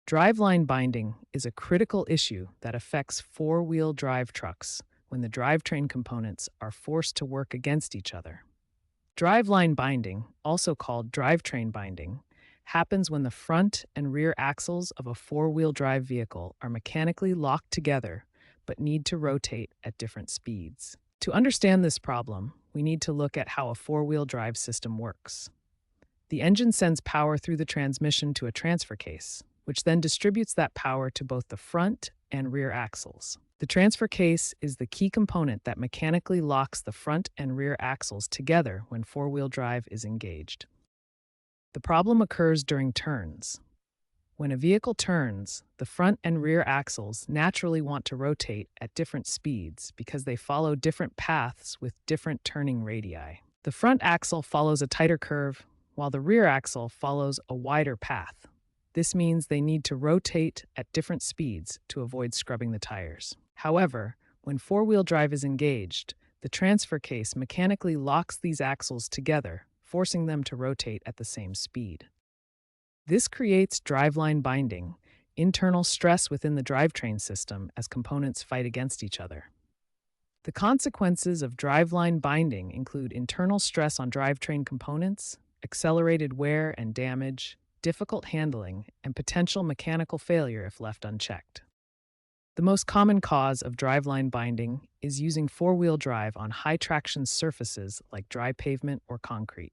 Driveline binding is a critical issue that affects four-wheel drive trucks when the drivetrain components are forced to work against each other. Driveline binding, also called drivetrain binding, happens when the front and rear axles of a four-wheel drive vehicle are mechanically locked together but need to rotate at different speeds. To understand this problem, we need to look at how a four-wheel drive system works. The engine sends power through the transmission to a transfer case, which then distributes that power to both the front and rear axles. The transfer case is the key component that mechanically locks the front and rear axles together when four-wheel drive is engaged. The problem occurs during turns. When a vehicle turns, the front and rear axles naturally want to rotate at different speeds because they follow different paths with different turning radii. The front axle follows a tighter curve, while the rear axle follows a wider path. This means they need to rotate at different speeds to avoid scrubbing the tires. However, when four-wheel drive is engaged, the transfer case mechanically locks these axles together, forcing them to rotate at the same speed. This creates driveline binding, internal stress within the drivetrain system as components fight against each other. The consequences of driveline binding include internal stress on drivetrain components, accelerated wear and damage, difficult handling, and potential mechanical failure if left unchecked. The most common cause of driveline binding is using four-wheel drive on high-traction surfaces like dry pavement or concrete.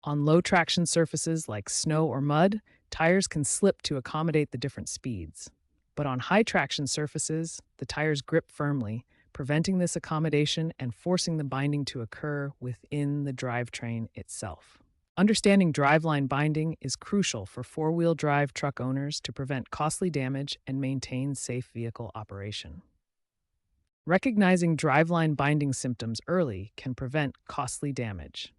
On low-traction surfaces like snow or mud, tires can slip to accommodate the different speeds. But on high-traction surfaces, the tires grip firmly, preventing this accommodation and forcing the binding to occur within the drivetrain itself. Understanding driveline binding is crucial for four-wheel drive truck owners to prevent costly damage and maintain safe vehicle operation. Recognizing driveline binding symptoms early can prevent costly damage.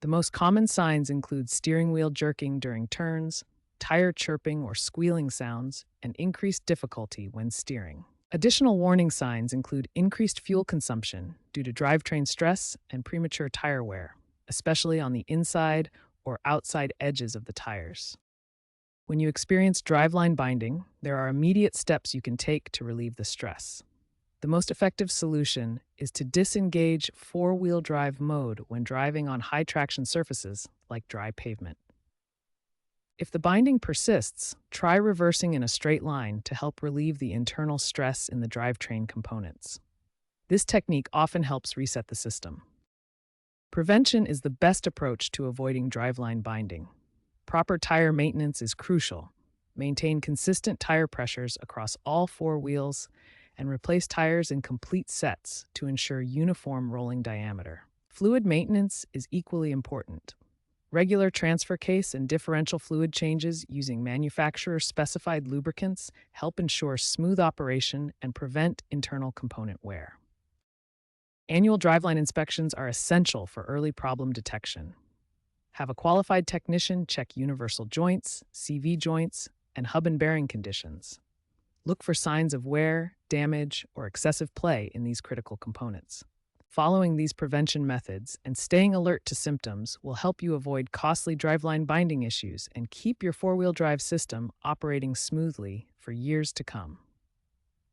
The most common signs include steering wheel jerking during turns, tire chirping or squealing sounds, and increased difficulty when steering. Additional warning signs include increased fuel consumption due to drivetrain stress and premature tire wear, especially on the inside or outside edges of the tires. When you experience driveline binding, there are immediate steps you can take to relieve the stress. The most effective solution is to disengage four-wheel drive mode when driving on high-traction surfaces like dry pavement. If the binding persists, try reversing in a straight line to help relieve the internal stress in the drivetrain components. This technique often helps reset the system. Prevention is the best approach to avoiding driveline binding. Proper tire maintenance is crucial. Maintain consistent tire pressures across all four wheels and replace tires in complete sets to ensure uniform rolling diameter. Fluid maintenance is equally important. Regular transfer case and differential fluid changes using manufacturer-specified lubricants help ensure smooth operation and prevent internal component wear. Annual driveline inspections are essential for early problem detection. Have a qualified technician check universal joints, CV joints, and hub and bearing conditions. Look for signs of wear, damage, or excessive play in these critical components. Following these prevention methods and staying alert to symptoms will help you avoid costly driveline binding issues and keep your four-wheel drive system operating smoothly for years to come.